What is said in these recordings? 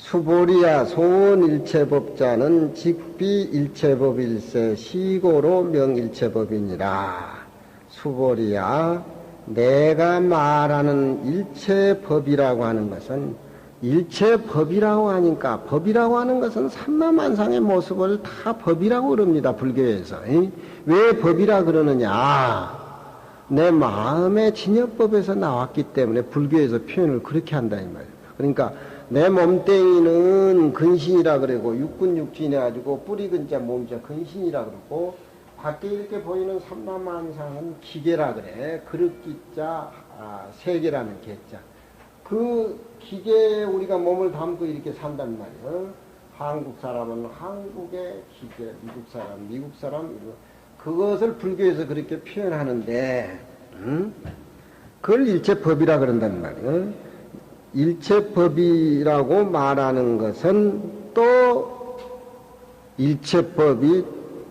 수보리야 소원일체법자는 직비일체법일세 시고로 명일체법이니라. 수보리야, 내가 말하는 일체법이라고 하는 것은 일체법이라고 하니까, 법이라고 하는 것은 삼라만상의 모습을 다 법이라고 그럽니다, 불교에서. 왜 법이라 그러느냐? 내 마음의 진여법에서 나왔기 때문에 불교에서 표현을 그렇게 한다 이 말이에요. 그러니까 내 몸뚱이는 근신이라 그러고, 육근육진해 가지고 뿌리 근자 몸자 근신이라 그러고, 밖에 이렇게 보이는 삼라만상은 기계라 그래. 그릇기자 세계라는 개자. 그 기계에 우리가 몸을 담고 이렇게 산단 말이에요. 한국 사람은 한국의 기계, 미국 사람 미국 사람, 그것을 불교에서 그렇게 표현하는데, 그걸 일체법이라 그런단 말이에요. 일체법이라고 말하는 것은 또 일체법이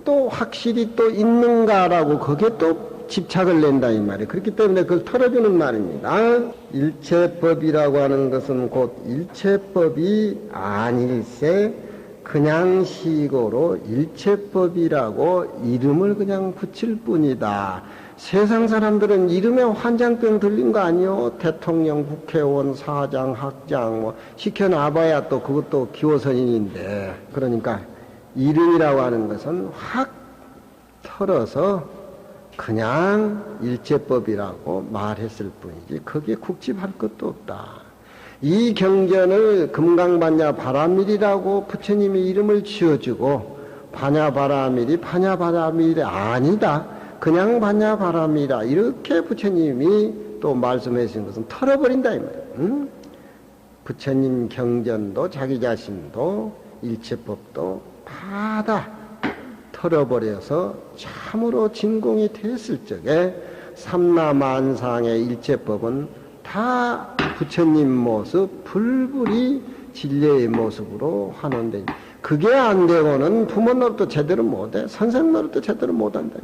또 확실히 또 있는가라고 거기에 또 집착을 낸다 이 말이에요. 그렇기 때문에 그걸 털어주는 말입니다. 일체법이라고 하는 것은 곧 일체법이 아닐세 그냥 시고로 일체법이라고 이름을 그냥 붙일 뿐이다. 세상 사람들은 이름에 환장병 들린 거 아니요? 대통령, 국회의원, 사장, 학장 뭐 시켜놔봐야 또 그것도 기호선인인데, 그러니까 이름이라고 하는 것은 확 털어서 그냥 일체법이라고 말했을 뿐이지 거기에 국집할 것도 없다. 이 경전을 금강반야 바라밀이라고 부처님이 이름을 지어주고, 반야바라밀이 반야바라밀이 아니다, 그냥 반야바라밀이다, 이렇게 부처님이 또 말씀하신 것은 털어버린다 이 말이에요. 부처님 경전도 자기 자신도 일체법도 다 털어버려서 참으로 진공이 됐을 적에 삼라만상의 일체법은 다 부처님 모습, 불불이 진리의 모습으로 환원된. 그게 안 되고는 부모 노릇도 제대로 못해, 선생 노릇도 제대로 못한다.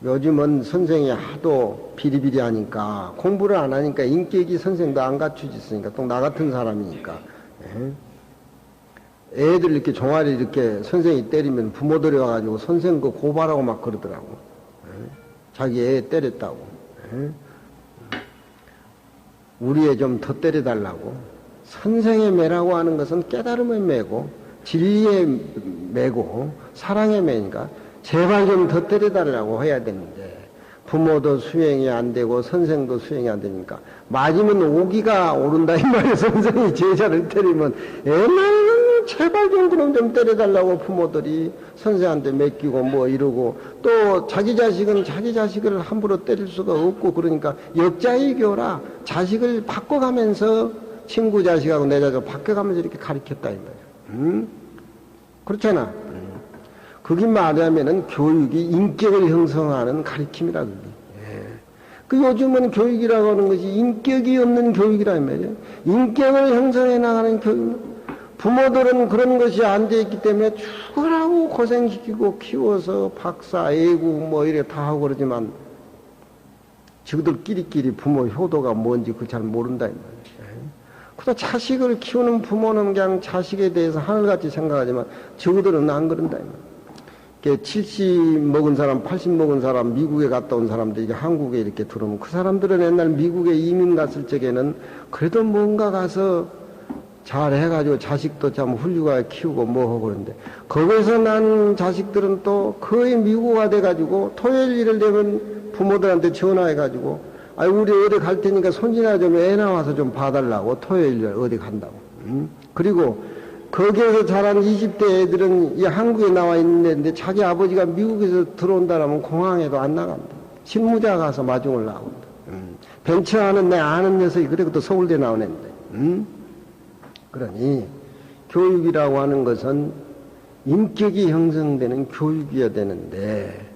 요즘은 선생이 하도 비리비리 하니까, 공부를 안 하니까 인격이 선생도 안 갖추지 있으니까, 또 나 같은 사람이니까. 애들 이렇게 종아리 이렇게 선생이 때리면 부모들이 와가지고 선생 그 고발하고 막 그러더라고. 자기 애 때렸다고. 우리 애 좀 더 때려달라고. 선생의 매라고 하는 것은 깨달음의 매고, 진리의 매고, 사랑의 매니까 제발 좀 더 때려달라고 해야 되는데, 부모도 수행이 안 되고 선생도 수행이 안 되니까 맞으면 오기가 오른다 이 말이에요. 선생이 제자를 때리면 애만 제발 좀 그럼 좀 때려달라고 부모들이 선생한테 맡기고 뭐 이러고, 또 자기 자식은 자기 자식을 함부로 때릴 수가 없고, 그러니까 역자이교라 자식을 바꿔가면서, 친구 자식하고 내 자식을 바꿔가면서 이렇게 가르쳤다 이 말이에요. 그렇잖아. 그게 말하면은 교육이 인격을 형성하는 가르침이라 그게. 그 요즘은 교육이라고 하는 것이 인격이 없는 교육이라 말이에요. 인격을 형성해 나가는 교육. 부모들은 그런 것이 안 돼 있기 때문에 죽으라고 고생시키고 키워서 박사, 애국 뭐 이래 다 하고 그러지만, 저들끼리끼리 부모 효도가 뭔지 그 잘 모른다 이 말이에요. 그러다 자식을 키우는 부모는 그냥 자식에 대해서 하늘같이 생각하지만 저들은 안 그런다 이 말이에요. 70 먹은 사람, 80 먹은 사람, 미국에 갔다 온 사람들이 한국에 이렇게 들어오면, 그 사람들은 옛날 미국에 이민 갔을 적에는 그래도 뭔가 가서 잘 해가지고 자식도 참 훌륭하게 키우고 뭐 하고 그러는데, 거기서 난 자식들은 또 거의 미국화 돼가지고 토요일 일을 되면 부모들한테 전화해가지고, 우리 어디 갈 테니까 손지나 좀 애 나와서 좀 봐달라고, 토요일 날 어디 간다고. 그리고 거기에서 자란 20대 애들은 이 한국에 나와 있는데 자기 아버지가 미국에서 들어온다라면 공항에도 안 나간다. 실무자 가서 마중을 나온다. 벤처하는 내 아는 녀석이 그래도 또 서울대 나오는데. 그러니 교육이라고 하는 것은 인격이 형성되는 교육이어야 되는데,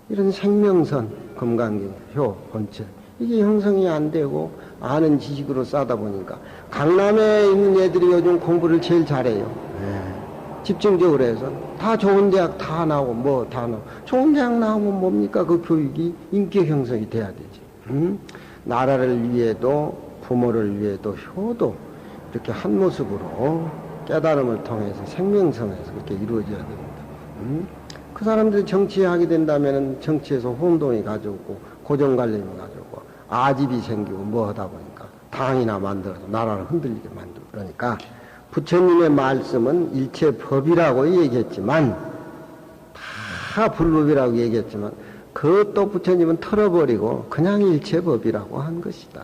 이런 생명선, 금강경, 효, 본체, 이게 형성이 안 되고 아는 지식으로 싸다 보니까 강남에 있는 애들이 요즘 공부를 제일 잘해요. 집중적으로 해서 다 좋은 대학 다 나오고 뭐 다 나오고, 좋은 대학 나오면 뭡니까? 그 교육이 인격 형성이 돼야 되지. 나라를 위해도 부모를 위해도 효도, 이렇게 한 모습으로 깨달음을 통해서 생명성에서 그렇게 이루어져야 됩니다. 그 사람들이 정치하게 된다면 정치에서 혼동이 가져오고 고정관념이 가져오고 아집이 생기고 뭐 하다 보니까 당이나 만들어서 나라를 흔들리게 만들고 그러니까 부처님의 말씀은 일체 법이라고 얘기했지만 다 불법이라고 얘기했지만 그것도 부처님은 털어버리고 그냥 일체 법이라고 한 것이다.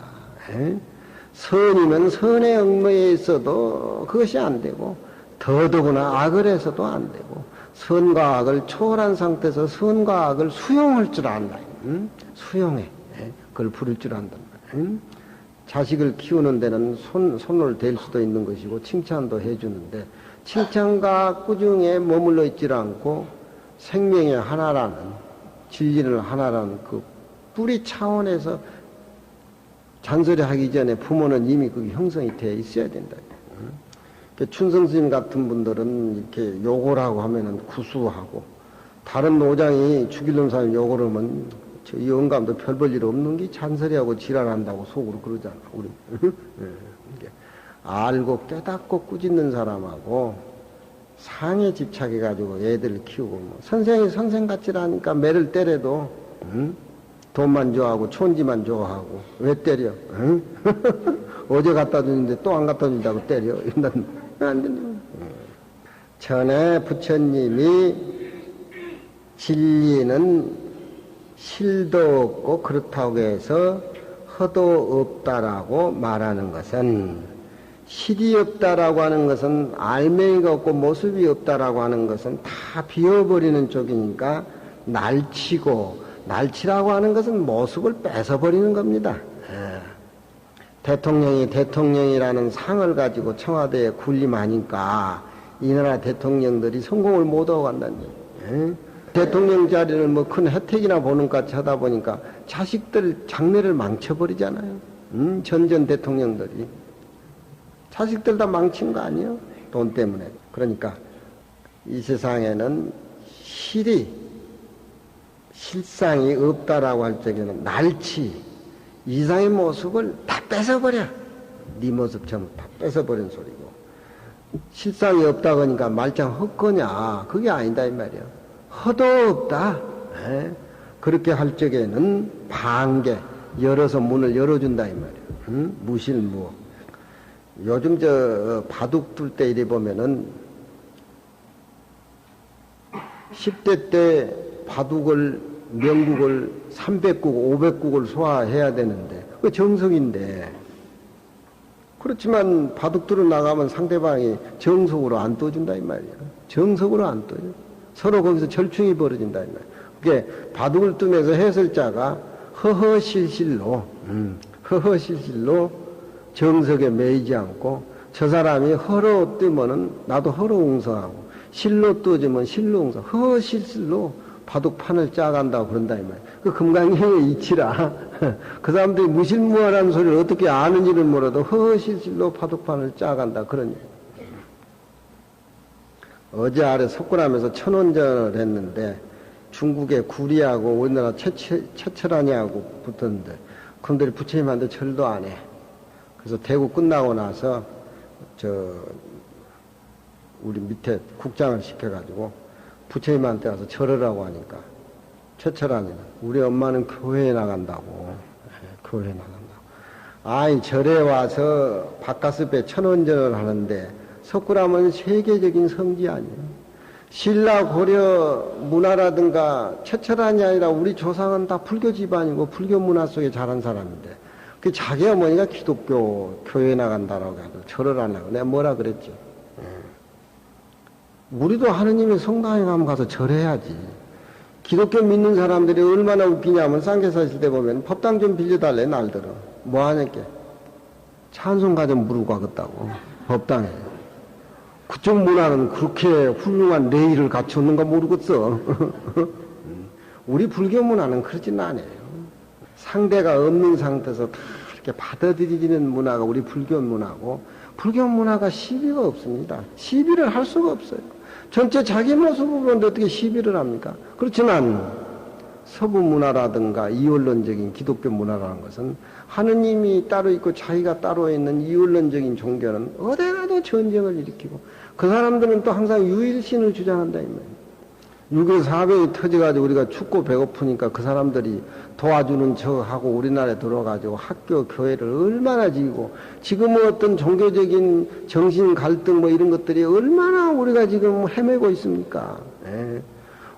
선이면 선의 얽매여 있어도 그것이 안 되고 더더구나 악을 해서도 안 되고 선과 악을 초월한 상태에서 선과 악을 수용할 줄 안다. 수용해. 그걸 부를 줄 안단 말이야. 자식을 키우는 데는 손을 댈 수도 있는 것이고 칭찬도 해주는데 칭찬과 꾸중에 머물러 있질 않고 생명의 하나라는 진리를 하나라는 그 뿌리 차원에서 잔소리하기 전에 부모는 이미 그 형성이 되어 있어야 된다. 춘성스님 같은 분들은 이렇게 욕을 하고 하면은 구수하고 다른 노장이 죽일 놈 사람 욕을 하면 저 영감도 별 볼 일 없는 게 잔소리하고 지랄한다고 속으로 그러잖아. 우리 알고 깨닫고 꾸짖는 사람하고 상에 집착해가지고 애들을 키우고 뭐 선생이 선생 같지라니까 매를 때려도 돈만 좋아하고 촌지만 좋아하고 왜 때려? 어제 갖다 주는데 또 안 갖다 준다고 때려? 안 된다. 전에 부처님이 진리는 실도 없고 그렇다고 해서 허도 없다라고 말하는 것은 실이 없다라고 하는 것은 알맹이가 없고 모습이 없다라고 하는 것은 다 비워버리는 쪽이니까 날치라고 하는 것은 모습을 뺏어버리는 겁니다. 대통령이 대통령이라는 상을 가지고 청와대에 군림하니까 이 나라 대통령들이 성공을 못하고 간다는 얘기예요. 대통령 자리를 뭐 큰 혜택이나 보는 것 같이 하다 보니까 자식들 장래를 망쳐버리잖아요. 전전 대통령들이. 자식들 다 망친 거 아니에요? 돈 때문에. 그러니까 이 세상에는 실상이 없다라고 할 적에는 날치, 이상의 모습을 다 뺏어버려. 네 모습 전부 다 뺏어버린 소리고. 실상이 없다고 하니까 말짱 헛거냐. 그게 아니다 이 말이야. 허도 없다. 그렇게 할 적에는 방개, 열어서 문을 열어준다 이 말이야. 무실무. 요즘 바둑 둘 때 이래 보면은 10대 때 바둑을 명국을 300국, 500국을 소화해야 되는데 그 정석인데 그렇지만 바둑들을 나가면 상대방이 정석으로 안 떠준다 이 말이야. 정석으로 안 떠요. 서로 거기서 절충이 벌어진다 이 말이야. 그게 바둑을 뜨면서 해설자가 허허실실로 정석에 매이지 않고 저 사람이 허로 뜨면은 나도 허로 웅성하고 실로 떠주면 실로 웅성 허실실로 바둑판을 짜간다고 그런다 이 말이야. 그 금강경의 이치라 그 사람들이 무실무화라는 소리를 어떻게 아는지를 몰라도 허실실로 바둑판을 짜간다 그런 얘기. 어제 아래 석굴암에서 천원전을 했는데 중국의 구리하고 우리나라 최철하냐하고 붙었는데 그놈들이 부처님한테 절도 안 해. 그래서 대구 끝나고 나서 우리 밑에 국장을 시켜가지고 부처님한테 가서 절하라고 하니까 최철하냐는 우리 엄마는 교회에 나간다고. 교회에 나간다고. 아니 절에 와서 바깥습에 천원전을 하는데 석굴암은 세계적인 성지 아니에요. 신라 고려 문화라든가 최철한이 아니라 우리 조상은 다 불교 집안이고 불교 문화 속에 자란 사람인데 그 자기 어머니가 기독교 교회에 나간다라고 해도 절을 안 하고 내가 뭐라 그랬지. 우리도 하느님의 성당에 가면 가서 절해야지. 기독교 믿는 사람들이 얼마나 웃기냐면 쌍계사 있을 때 보면 법당 좀 빌려달래 날들어. 뭐 하냐께 찬송가 좀 부르고 가겠다고 법당에. 그쪽 문화는 그렇게 훌륭한礼儀를 갖추는가 모르겠어. 우리 불교 문화는 그러진 않아요. 상대가 없는 상태에서 다 이렇게 받아들이는 문화가 우리 불교 문화고 불교 문화가 시비가 없습니다. 시비를 할 수가 없어요. 전체 자기 모습을 보는데 어떻게 시비를 합니까? 그렇지만 서부 문화라든가 이원론적인 기독교 문화라는 것은 하느님이 따로 있고 자기가 따로 있는 이원론적인 종교는 어디라도 전쟁을 일으키고 그 사람들은 또 항상 유일신을 주장한다 이 말이에요. 6.25 사변이 터져가지고 우리가 춥고 배고프니까 그 사람들이 도와주는 척하고 우리나라에 들어와가지고 학교, 교회를 얼마나 지고 지금은 어떤 종교적인 정신 갈등 뭐 이런 것들이 얼마나 우리가 지금 헤매고 있습니까? 예.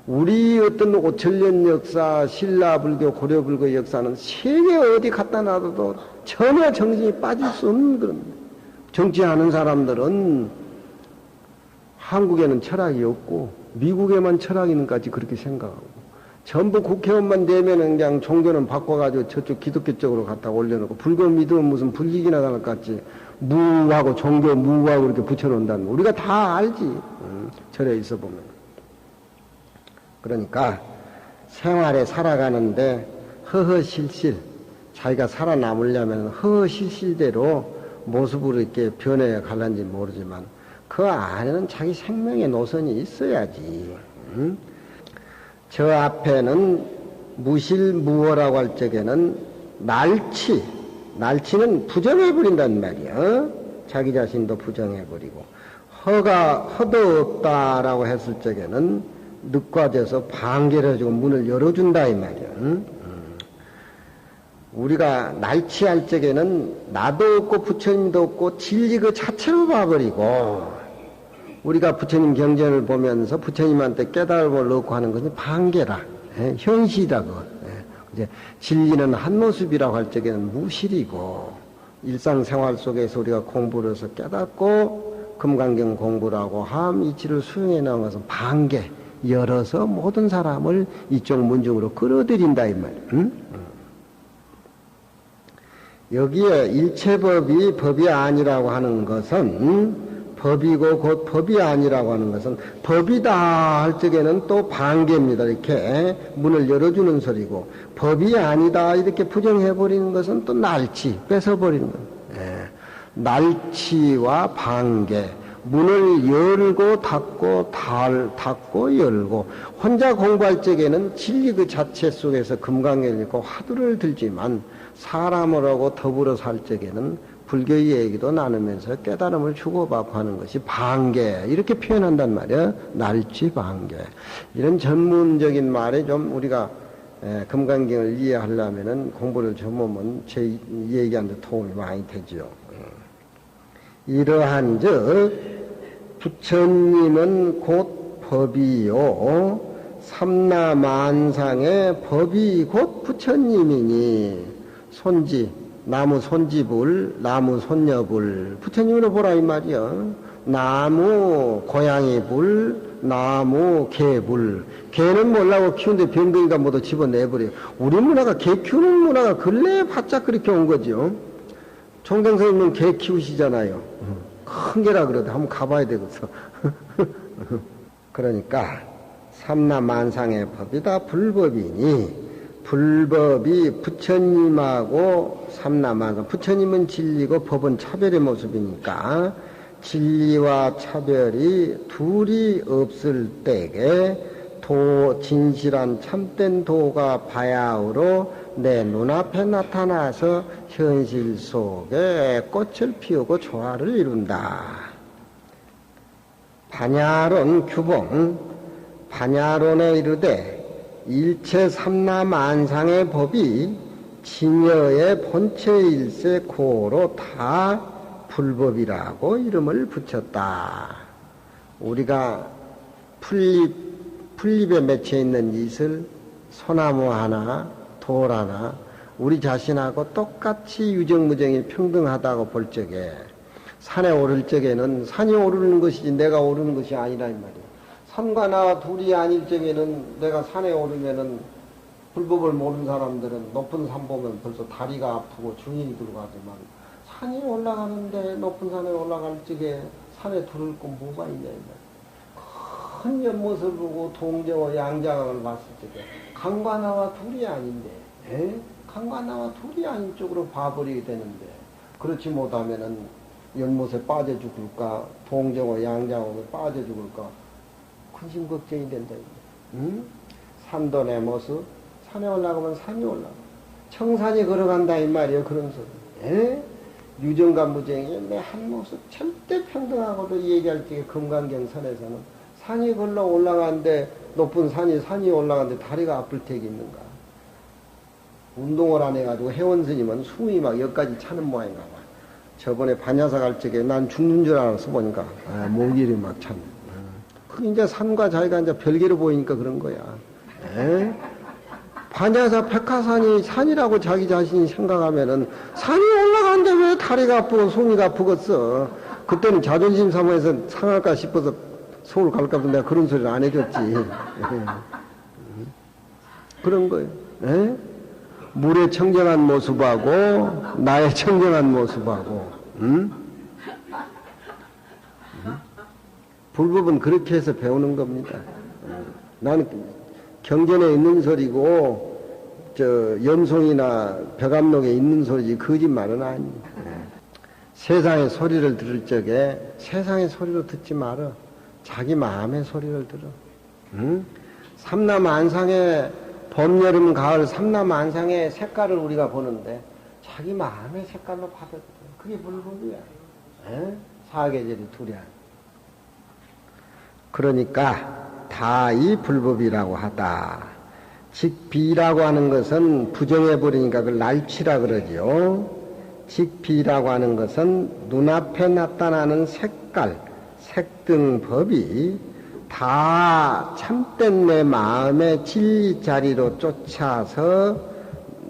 우리 어떤 5천년 역사, 신라 불교, 고려 불교 역사는 세계 어디 갖다 놔둬도 전혀 정신이 빠질 수 없는 그런 정치하는 사람들은 한국에는 철학이 없고 미국에만 철학이 있는까지 그렇게 생각하고 전부 국회의원만 되면은 그냥 종교는 바꿔가지고 저쪽 기독교 쪽으로 갖다 올려놓고 불교 믿으면 무슨 불기기나 나갈 것 같지 무하고 종교 무하고 이렇게 붙여놓는다는 거 우리가 다 알지 절에 있어 보면. 그러니까 생활에 살아가는데 허허실실 자기가 살아남으려면 허허실실대로 모습으로 이렇게 변해 갈란지 모르지만 그 안에는 자기 생명의 노선이 있어야지. 저 앞에는 무실무어라고 할 적에는 날치는 부정해버린단 말이야. 자기 자신도 부정해버리고 허도 없다라고 했을 적에는 늑과져서 방계를 해주고 문을 열어준다 이 말이야. 우리가 날치할 적에는 나도 없고 부처님도 없고 진리 그 자체로 봐버리고 우리가 부처님 경전을 보면서 부처님한테 깨달음을 넣고 하는 것은 방계라. 현실이라고. 이제 진리는 한 모습이라고 할 적에는 무실이고 일상생활 속에서 우리가 공부를 해서 깨닫고 금강경 공부를 하고 함 이치를 수용해 나온 것은 방계. 열어서 모든 사람을 이쪽 문중으로 끌어들인다 이 말이야. 여기에 일체법이 법이 아니라고 하는 것은 법이고 곧 법이 아니라고 하는 것은 법이다 할 적에는 또 반개입니다. 이렇게 문을 열어주는 소리고 법이 아니다 이렇게 부정해버리는 것은 또 날치 뺏어버리는 거예요. 날치와 반개 문을 열고 닫고 열고 혼자 공부할 적에는 진리 그 자체 속에서 금강경을 읽고 화두를 들지만 사람을 하고 더불어 살 적에는 불교의 얘기도 나누면서 깨달음을 주고받고 하는 것이 반개 이렇게 표현한단 말이야. 날치 반개 이런 전문적인 말에 좀 우리가 금강경을 이해하려면은 공부를 좀 하면 제 얘기하는데 도움이 많이 되죠. 이러한즉 부처님은 곧 법이요 삼라만상의 법이 곧 부처님이니 손지 나무 손지불 나무 손녀불 부처님으로 보라 이 말이야. 나무 고양이불 나무 개불 개는 몰라고 키우는데 병들이가 모두 집어내버려. 우리 문화가 개 키우는 문화가 근래에 바짝 그렇게 온 거죠. 총장선생님은 개 키우시잖아요. 큰 개라 그러대. 한번 가봐야 되겠어. 그러니까 삼라만상의 법이다 불법이니 불법이 부처님하고 삼라만상 부처님은 진리고 법은 차별의 모습이니까 진리와 차별이 둘이 없을 때에 진실한 참된 도가 바야흐로 내 눈앞에 나타나서 현실 속에 꽃을 피우고 조화를 이룬다. 반야론 규봉 반야론에 이르되 일체 삼라만상의 법이 진여의 본체일세 고로 다 불법이라고 이름을 붙였다. 우리가 풀잎에 맺혀 있는 이슬, 소나무 하나, 돌 하나, 우리 자신하고 똑같이 유정무정이 평등하다고 볼 적에 산에 오를 적에는 산이 오르는 것이지 내가 오르는 것이 아니라 이 말이야. 산과 나와 둘이 아닐 적에는 내가 산에 오르면은 불법을 모르는 사람들은 높은 산 보면 벌써 다리가 아프고 중인이 들어가지만 산이 올라가는데 높은 산에 올라갈 적에 산에 두를 건 뭐가 있냐 이 말이야. 큰 연못을 보고 동정어 양장을 봤을 적에 강과 나와 둘이 아닌데 강과 나와 둘이 아닌 쪽으로 봐버리게 되는데 그렇지 못하면은 연못에 빠져 죽을까 동정어 양장어에 빠져 죽을까 근심 걱정이 된다. 산도 내 모습 산에 올라가면 산이 올라가. 청산이 걸어간다 이 말이에요. 그런 소리. 에? 유정과 무정의 내 한 모습 절대 평등하고도 얘기할 때 금강경선에서는 산이 걸러 올라가는데 높은 산이 올라가는데 다리가 아플 택이 있는가. 운동을 안 해가지고 회원스님은 숨이 막 여기까지 차는 모양인가 봐. 저번에 반야사 갈 적에 난 죽는 줄 알았어 보니까 목일이 막 찼네. 그 이제 산과 자기가 이제 별개로 보이니까 그런 거야. 에? 반야사 백화산이 산이라고 자기 자신이 생각하면은 산이 올라가는데 왜 다리가 아프고 손이가 아프겠어. 그때는 자존심 상해서 상할까 싶어서 서울 갈까 봐 내가 그런 소리를 안 해줬지. 그런 거예요. 에? 물의 청정한 모습하고 나의 청정한 모습하고 불법은 그렇게 해서 배우는 겁니다. 나는 경전에 있는 소리고 염송이나 벽암록에 있는 소리지 거짓말은 아니에요. 세상의 소리를 들을 적에 세상의 소리로 듣지 말아. 자기 마음의 소리를 들어. 삼라만상의 봄, 여름, 가을 삼라만상의 색깔을 우리가 보는데 자기 마음의 색깔로 받아들여. 그게 불법이야. 사계절이 둘이야. 그러니까 다 이 불법이라고 하다. 즉 비라고 하는 것은 부정해버리니까 그걸 날치라 그러지요. 즉 비라고 하는 것은 눈앞에 나타나는 색깔, 색등법이 다 참된 내 마음의 진리 자리로 쫓아서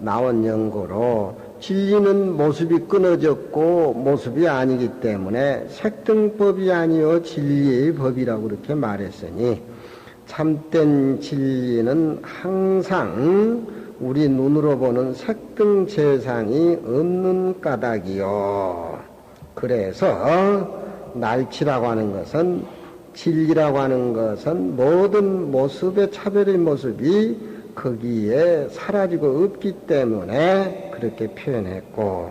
나온 연고로 진리는 모습이 끊어졌고 모습이 아니기 때문에 색등법이 아니요 진리의 법이라고 그렇게 말했으니 참된 진리는 항상 우리 눈으로 보는 색등 재상이 없는 까닭이요. 그래서 날치라고 하는 것은 진리라고 하는 것은 모든 모습의 차별의 모습이 거기에 사라지고 없기 때문에 그렇게 표현했고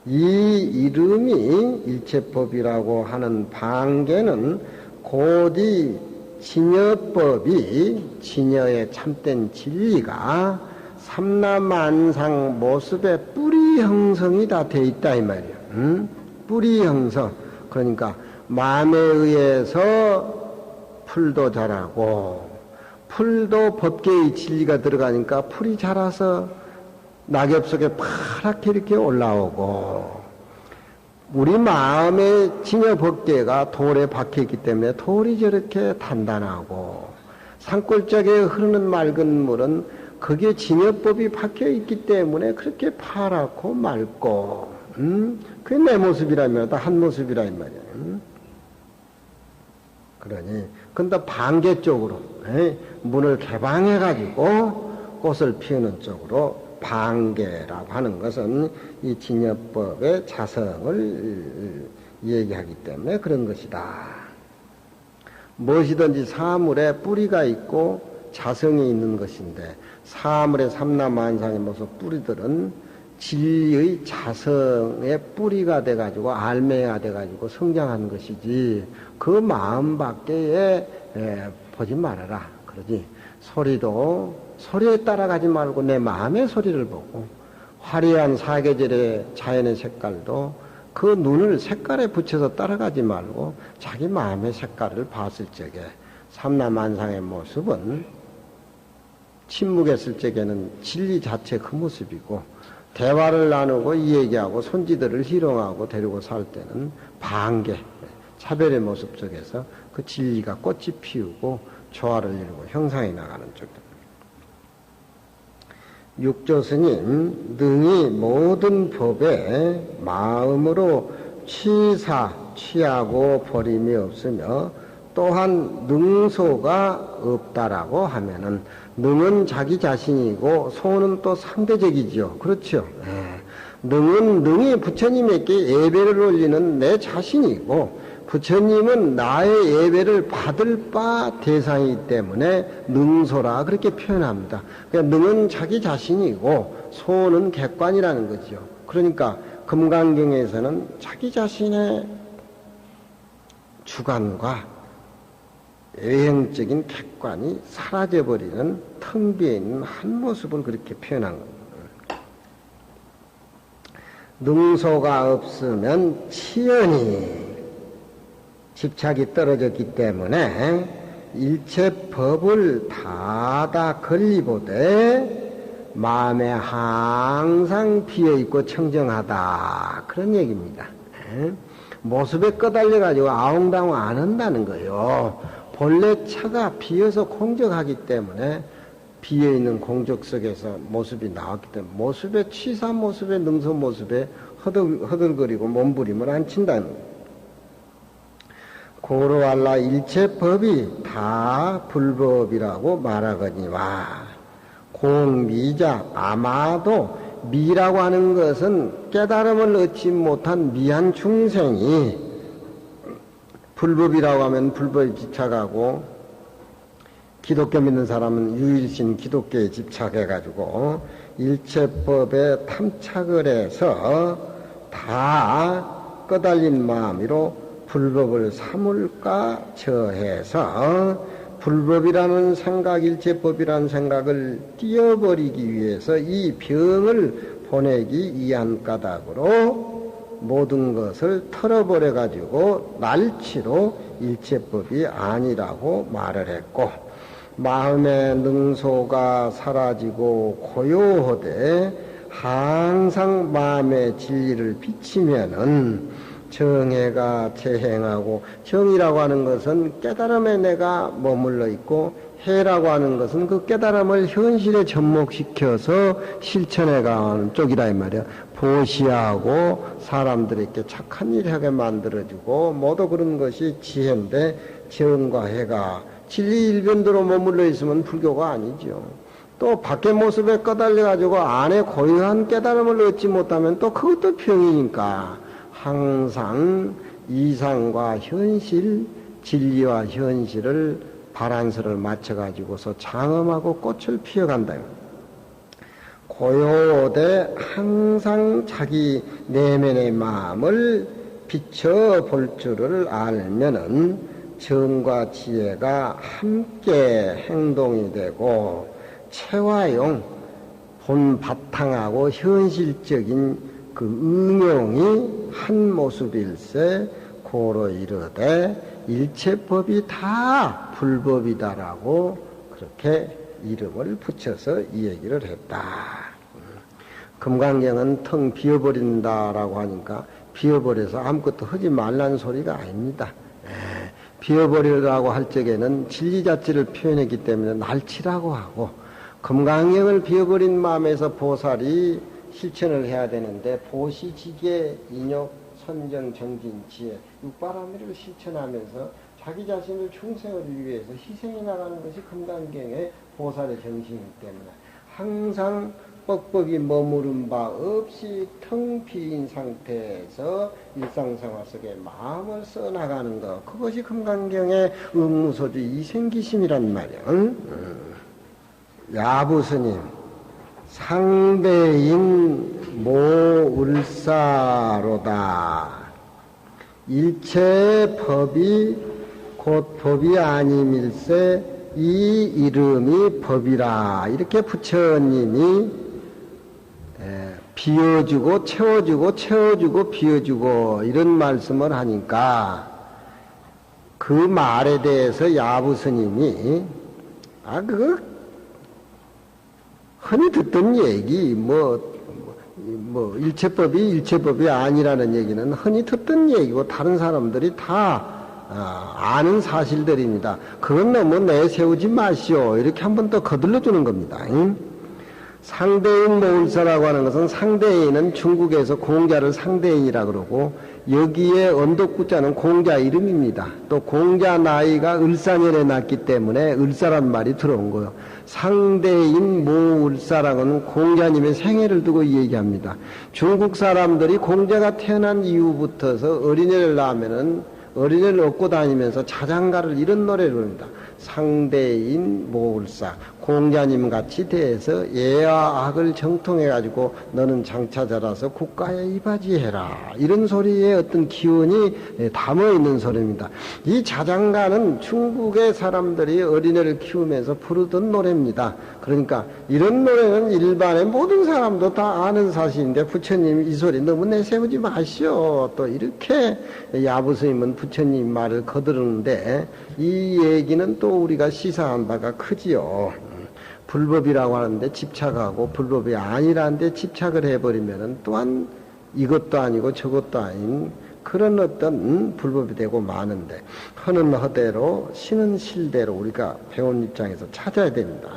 이 이름이 일체법이라고 하는 방계는 곧이 진여법이 진여의 참된 진리가 삼라만상 모습의 뿌리 형성이 다 돼 있다 이 말이에요. 뿌리 형성. 그러니까 마음에 의해서 풀도 자라고 풀도 법계의 진리가 들어가니까 풀이 자라서 낙엽 속에 파랗게 이렇게 올라오고 우리 마음의 진여 법계가 돌에 박혀있기 때문에 돌이 저렇게 단단하고 산골짜기에 흐르는 맑은 물은 거기에 진여법이 박혀있기 때문에 그렇게 파랗고 맑고 그게 내 모습이라면 다 한 모습이라 이 말이야. 그러니 근데 반개 쪽으로 문을 개방해가지고 꽃을 피우는 쪽으로 반개라고 하는 것은 이 진여법의 자성을 얘기하기 때문에 그런 것이다. 무엇이든지 사물에 뿌리가 있고 자성이 있는 것인데 사물의 삼라만상의 모습 뿌리들은 진리의 자성의 뿌리가 돼가지고 알매가 돼가지고 성장한 것이지 그 마음밖에 보지 말아라. 그러지. 소리에 따라가지 말고 내 마음의 소리를 보고 화려한 사계절의 자연의 색깔도 그 눈을 색깔에 붙여서 따라가지 말고 자기 마음의 색깔을 봤을 적에 삼라만상의 모습은 침묵했을 적에는 진리 자체 그 모습이고 대화를 나누고 얘기하고 손지들을 희롱하고 데리고 살 때는 반개 차별의 모습 속에서 그 진리가 꽃이 피우고 조화를 이루고 형상이 나가는 쪽입니다. 육조스님 능히 모든 법에 마음으로 취하고 버림이 없으며 또한 능소가 없다라고 하면은 능은 자기 자신이고 소는 또 상대적이죠. 그렇죠. 능은 능이 부처님에게 예배를 올리는 내 자신이고 부처님은 나의 예배를 받을 바 대상이기 때문에 능소라 그렇게 표현합니다. 그러니까 능은 자기 자신이고 소는 객관이라는 거죠. 그러니까 금강경에서는 자기 자신의 주관과 외형적인 객관이 사라져버리는 텅 비어있는 한 모습을 그렇게 표현한 겁니다. 능소가 없으면 치연이 집착이 떨어졌기 때문에 일체 법을 다다 걸리보되 마음에 항상 비어있고 청정하다, 그런 얘기입니다. 모습에 꺼달려가지고 아웅다웅 안 한다는 거예요. 본래 차가 비어서 공적하기 때문에 비어있는 공적 속에서 모습이 나왔기 때문에 모습에 치사 모습에 능소 모습에 허들거리고 몸부림을 안 친다는 거예요. 고로알라 일체 법이 다 불법이라고 말하거니와 공미자, 아마도 미라고 하는 것은 깨달음을 얻지 못한 미한 중생이 불법이라고 하면 불법에 집착하고 기독교 믿는 사람은 유일신 기독교에 집착해가지고 일체법에 탐착을 해서 다 꺼달린 마음으로 불법을 삼을까 저해서 불법이라는 생각, 일체법이라는 생각을 띄어버리기 위해서 이 병을 보내기 위한 까닭으로 모든 것을 털어버려가지고 날치로 일체법이 아니라고 말을 했고, 마음의 능소가 사라지고 고요하되 항상 마음의 진리를 비치면은 정해가 재행하고, 정이라고 하는 것은 깨달음에 내가 머물러 있고, 해라고 하는 것은 그 깨달음을 현실에 접목시켜서 실천해 가는 쪽이라 이 말이야. 보시하고 사람들에게 착한 일 하게 만들어주고 모두 그런 것이 지혜인데, 정과 해가 진리 일변도로 머물러 있으면 불교가 아니죠. 또 밖의 모습에 꺼달려 가지고 안에 고유한 깨달음을 얻지 못하면 또 그것도 병이니까 항상 이상과 현실, 진리와 현실을 바란스를 맞춰가지고서 장엄하고 꽃을 피워간다. 고요되 항상 자기 내면의 마음을 비춰볼 줄을 알면은 정과 지혜가 함께 행동이 되고 체화용 본 바탕하고 현실적인 그 응용이 한 모습일세 고로 이르되 일체법이 다 불법이다라고 그렇게 이름을 붙여서 이 얘기를 했다. 금강경은 텅 비어버린다라고 하니까 비어버려서 아무것도 하지 말라는 소리가 아닙니다. 비어버리라고 할 적에는 진리 자체를 표현했기 때문에 날치라고 하고, 금강경을 비어버린 마음에서 보살이 실천을 해야 되는데 보시지계 인욕 선정 정진 지혜 육바라밀을 실천하면서 자기 자신을 충생을 위해서 희생해 나가는 것이 금강경의 보살의 정신이기 때문에 항상 뻑뻑이 머무른 바 없이 텅 비인 상태에서 일상생활 속에 마음을 써나가는 것, 그것이 금강경의 의무소주 이생기심이란 말이야. 야부스님, 상대인 모을사로다. 일체 법이 곧 법이 아님일세 이 이름이 법이라. 이렇게 부처님이 비워주고 채워주고 채워주고 비워주고 이런 말씀을 하니까 그 말에 대해서 야부스님이 그거 흔히 듣던 얘기 일체법이 아니라는 얘기는 흔히 듣던 얘기고 다른 사람들이 다 아는 사실들입니다. 그건 너무 내세우지 마시오. 이렇게 한 번 더 거들러 주는 겁니다. 상대인 모을사라고 하는 것은, 상대인은 중국에서 공자를 상대인이라 그러고 여기에 언덕구자는 공자 이름입니다. 또 공자 나이가 을사년에 났기 때문에 을사란 말이 들어온 거예요. 상대인 모을사라고는 공자님의 생애를 두고 얘기합니다. 중국 사람들이 공자가 태어난 이후부터서 어린애를 낳으면은 어린애를 업고 다니면서 자장가를 이런 노래를 부릅니다. 상대인 모을사. 공자님 같이 대해서 예와 악을 정통해가지고 너는 장차 자라서 국가에 이바지해라. 이런 소리에 어떤 기운이 담아 있는 소리입니다. 이 자장가는 중국의 사람들이 어린애를 키우면서 부르던 노래입니다. 그러니까 이런 노래는 일반의 모든 사람도 다 아는 사실인데 부처님 이 소리 너무 내세우지 마시오. 또 이렇게 야부스님은 부처님 말을 거두는데 이 얘기는 또 우리가 시사한 바가 크지요. 불법이라고 하는데 집착하고 불법이 아니라는데 집착을 해버리면 또한 이것도 아니고 저것도 아닌 그런 어떤 불법이 되고 마는데 허는 허대로 신은 실대로 우리가 배운 입장에서 찾아야 됩니다.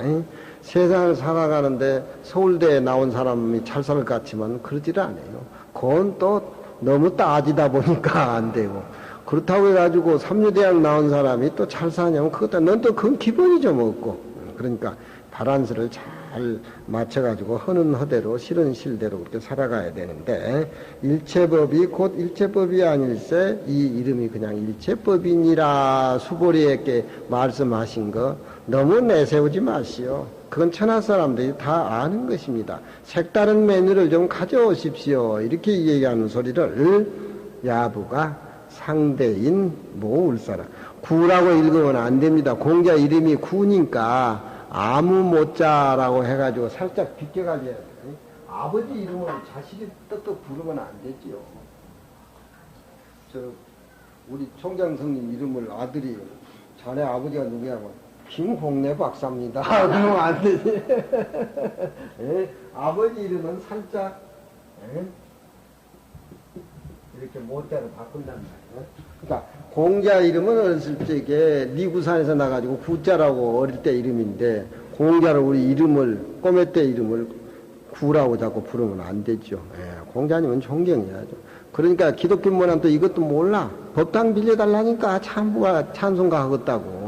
세상을 살아가는데 서울대에 나온 사람이 잘 살 것 같지만 그러질 않아요. 그건 또 너무 따지다 보니까 안 되고 그렇다고 해가지고 삼류대학 나온 사람이 또 잘 사냐면 그것도 넌 또 그건 기본이죠 먹고. 그러니까 바란스를 잘 맞춰가지고 허는 허대로 실은 실대로 그렇게 살아가야 되는데 일체법이 곧 일체법이 아닐세 이 이름이 그냥 일체법이니라 수보리에게 말씀하신 거 너무 내세우지 마시오. 그건 천하 사람들이 다 아는 것입니다. 색다른 메뉴를 좀 가져오십시오. 이렇게 얘기하는 소리를 야부가 상대인 모울사라 구라고 읽으면 안 됩니다. 공자 이름이 구니까 아무 못자라고 해가지고 살짝 비껴가지고 아버지 이름을 자식이 떡떡 부르면 안 되지요. 저 우리 총장성님 이름을 아들이 자네 아버지가 누구냐고 김홍래 박사입니다. 그러면 안 되지. 예? 아버지 이름은 살짝 예? 이렇게 못자로 바꾼단 말이에요. 그러니까 공자 이름은 어렸을 적에 니구산에서 나가지고 구자라고 어릴 때 이름인데 공자를 우리 이름을 꼬매 때 이름을 구라고 자꾸 부르면 안 되죠. 예, 공자님은 존경해야죠. 그러니까 기독교 문화도 이것도 몰라. 법당 빌려달라니까 찬송가 하겠다고.